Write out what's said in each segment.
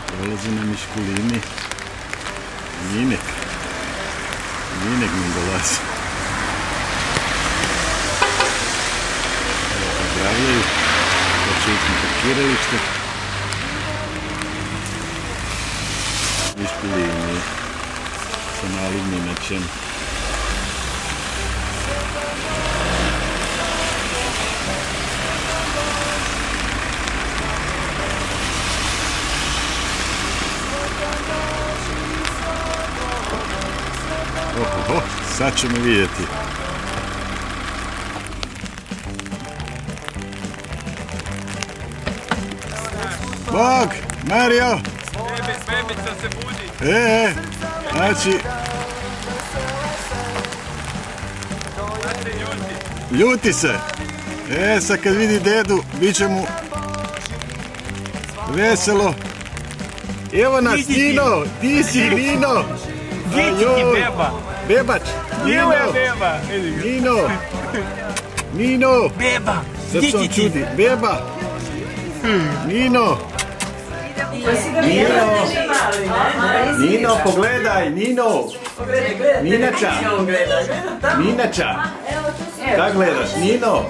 prolaze na Miškulini. Minek mi dolazi. Pozdravljaju. Počeli smo parkiralište. Miškulini sa malim Minačem. Oho, sad ćemo vidjeti. Bog, Mario! Bebica se budi! Znači... Ljuti se! Sad kad vidi dedu, bit će mu veselo. Evo nas, Nino! Di si, Nino! Gdje ti beba? Bebač! Evo je beba! Nino! Beba! Sad se on čudi. Beba! Nino! Nino, pogledaj! Nino! Minača! Minača! Kako gledaš? Nino!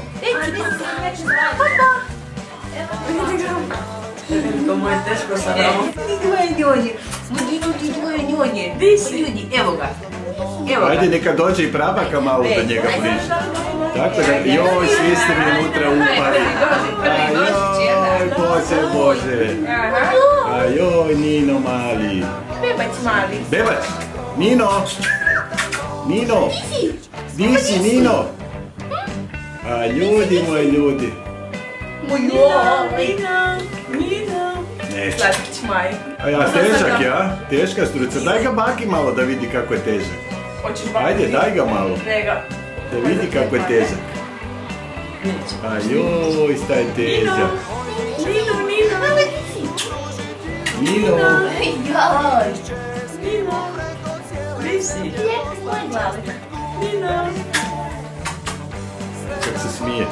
Komu je teško sa nama. Dvoje njonje. Ti dvoje njonje. Di si? Ljudi, evo ga. Ajde, neka dođe i prabaka malo da njega bliži. Tako da, joj, svi ste mi unutra upali. Ajoj, Bože. Ajoj, Nino mali. Bebac mali. Bebac, Nino. Nino. Di si, Nino? A ljudi moji ljudi. Nino. Neće. Slatkić maj. A ja, težak ja? Teška struca. Daj ga baki malo da vidi kako je težak. Hoćeš baki? Ajde, daj ga malo. Njega. Da vidi kako je težak. Ajoj, staj je težak. Nino. Nino. Joj. Nino. Gdje si? Nino. Kako se smije.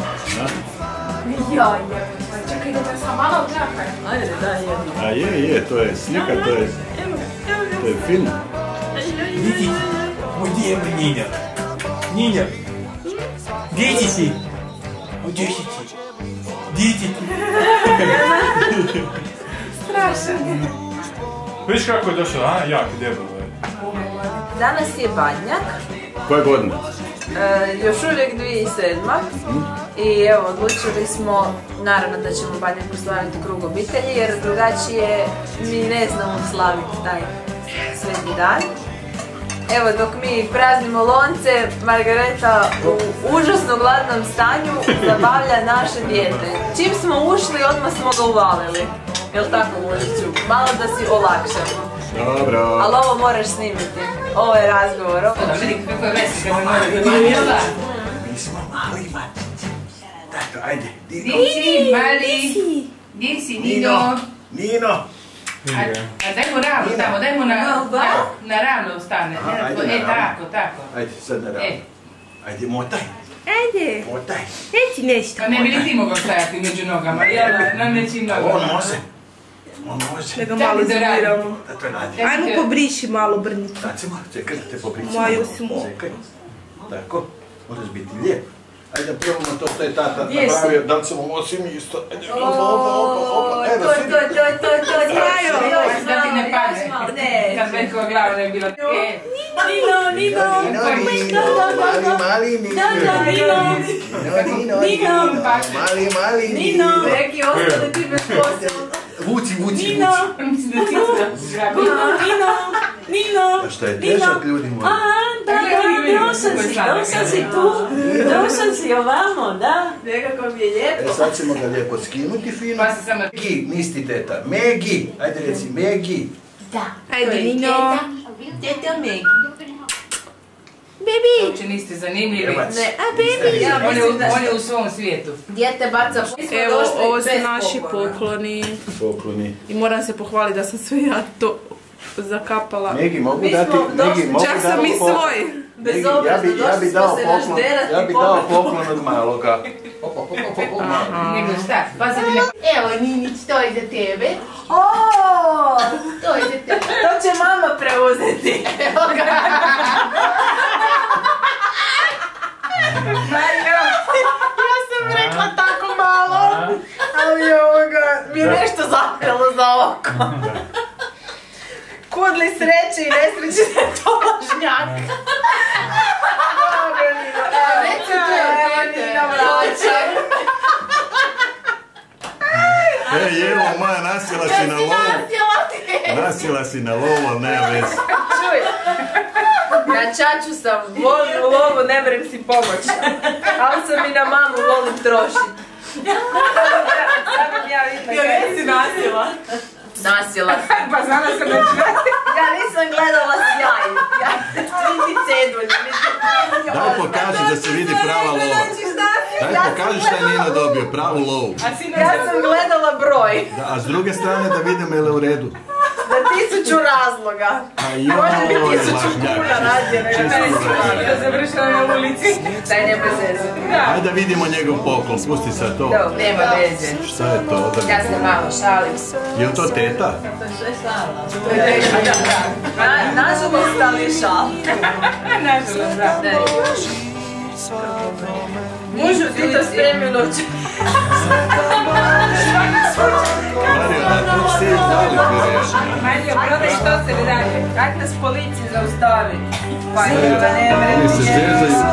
Joj. Čekaj da me sam malo čakaj. Ajde, daj jedno. A je, to je slika, to je film. Vidi, gdje je Ninja? Ninja! Gdje ti si? Gdje si ti? Gdje ti ti? Strašan. Viš kako je došao, a? Jak debelo je. Danas je Badnjak. Koje godine? Još uvijek 2007. I evo, odlučili smo, naravno da ćemo Badnjak proslaviti u krug obitelji, jer drugačije mi ne znamo slaviti taj sveti dan. Evo, dok mi praznimo lonce, Margareta u užasno gladnom stanju zabavlja naše dijete. Čim smo ušli, odmah smo ga uvalili. Jel' tako, Lužiću? Malo da si olakšamo. Dobro. Ali ovo moraš snimiti. Ovo je razgovor. Vidi kako je vesel, kako je mora biti. Mi smo mali mačići. Tato, ajde. Di si, mali? Di si, Nino? Nino. A daj mu ravno tamo, daj mu na ravno stane. Tako. Ajde, sad na ravno. Ajde, motaj. Ajde, Motaj. reci nešto. Pa ne bi ni ti mogao stajati među nogama, jel? Na nečim nogama. On može. Da ga malo izmiramo. Da to radi. Ajmo pobriši malo brnicu. Recimo, čekaj da te popričamo. Moju smo. Čekaj. Tako, moraš biti lijep. Ajde, probamo to što je tata napravio, da li ćemo moći mi isto. Ajde, opa. Evo, svi. To. Da ti ne padne. Kad velikova glava ne je bila. Nino. Mali. Neki ostali ti bez posla. Vuci. Mislim da ti Nino. A što je težak ljudi moji? Došao si tu. Došao si ovamo, da. Nekako mi je lijepo. Sad ćemo ga lijepo skinuti fino. Pa si samo... Megi, nisi teta. Megi. Ajde reci, Megi. Da. Ajde, Nino. Teta Megi. Baby. Uopće niste zanimljivi. Ne, a baby. On je u svom svijetu. Dijete baca. Evo, ovo su naši pokloni. Pokloni. I moram se pohvaliti da sam sve ja to zakapala. Megi, mogu Mi dati... smo došli, Čak sam i svoj. Bezobrazno, došli smo se nažderati. Ja bi dao poklon od maloga. Nego šta? Pa sad ne... Evo, Ninić, to je za tebe. Oooo! To je za tebe. To će mama preuzeti. Evo ga. Ja sam rekla tako malo, ali ovoga mi je nešto zapelo za oko. Kudli sreće i nesreće da je to lažnjak. Ej, evo moja, nasjela si na lovu. Nasjela si na lovu, ali nema veze. Čuj, na čaču sam, volim u lovu, ne vrem si pomoć. Ali sam i na mamu volim trošiti. Sad vam ja vidjela Jel nisi nasjela? Nasjela sam. Pa znala sam da ću... Ja nisam gledala sjaj. Ja niti cedulje, niti... Daj pokaži da se vidi prava lova. Daj pokaži šta je Nina dobio, pravu lovu. Ja sam gledala broj. Da, a s druge strane da vidimo je li u redu. Za 1000 razloga. Može biti 1000 kuna radije nego Da završila na ulici. Daj, nema veze. Ajde da vidimo njegov poklon, spusti sad to. Nema veze. Šta je to? Ja se malo šalim. Je li to teta? Nažalost, ali šal. Nažalost, da. Mužu, ti to spremio noć. Mario, da, to će se i dali vjerojatno. Mario, prodaj što se ne dalje. Kako nas policija zaustavi? Pa Mario, ima ne oni se zezaju.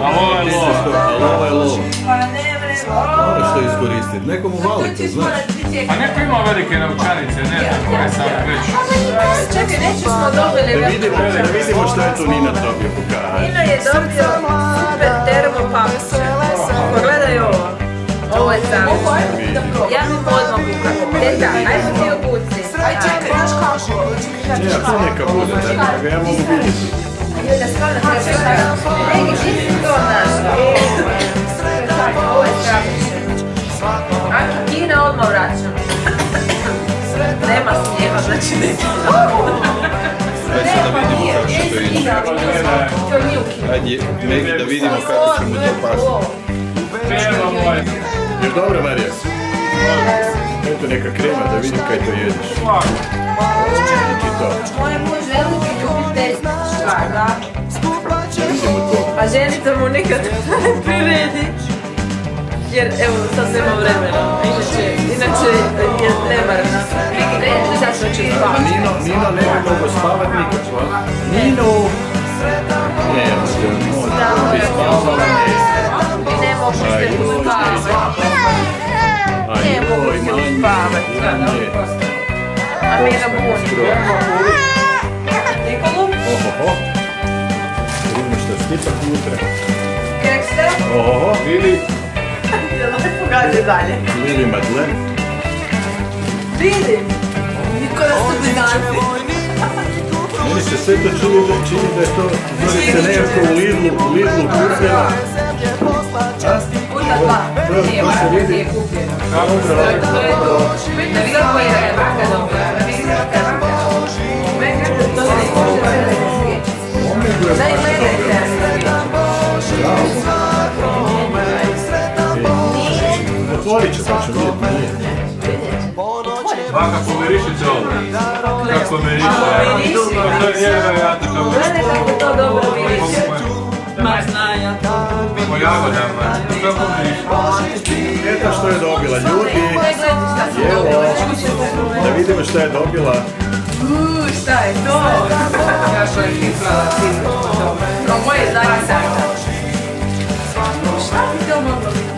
A ovo je lov. Ali ovo je lov. Pa ne vrem. Moraš to iskoristiti. Nekomu valite, znaš. A neko ima velike novčanice, ne znam koje sam već. Čekaj, neću smo dobili. Da vidimo šta je tu Nina dobio, pokaži. Nina je dobio super termopapče. Pogledaj ovo. Ovo je samo. Ja mi odmah kukam. Teta, ajmo ti obuci. Aj čekaj, znaš kako? Ja, to neka bude, da ja mogu vidjeti. Da stvarno treba. Egi, ti si to našla. Ovo je strašno. Aki, Kina odmah vraćam. Nema snijeva, znači neki. Ajde sad da vidimo kako će to ići. To nije u Kini. Ajde, Megi, da vidimo kako će mu to pasiti. Prema moj. Jer dobro, Marija? Eto neka krema da vidim kaj to jedeš. I to. Moj muž veliki ljubitelj švaga. Da vidimo to. A ženica mu nikad ne priredi. Jer evo, sad se ima vremena. Inače je nemarna. Zašto će A spavati? Nino ne bi mogo spavat nikako. Nino! Ne, ja bi spavala, ne. Vi ne mogu se uspavati. Ne mogu se uspavati. A mi je na buni. Nikolu? Ohoho. Vidimo šta stipak unutra. Kekse? Ohoho. Vidi. Ne pogađaj dalje. Vidi Madeleine. Vidim. Nikola su veganci. Meni se sve to čini da je to Zorice nekako u Lidlu kupljena. Puta dva. To se vidi. Dobro. To je to. Da vidim koji je baka dobra. Da vidim kako je baka dobra. To se ne može preći. Daj gledajte. Otvorit ću pa ću vidjeti. Baka pomiriši to. Kako miriši. To je nevjerojatno kako Gledaj kako to dobro vidiš. Ma znam ja to. po jagodama. Kako miriši. Eto što je dobila, ljudi. Evo, da vidimo što je dobila. Šta je to? Kako je kisla. Kao moje zavisaka. Šta bi to moglo biti?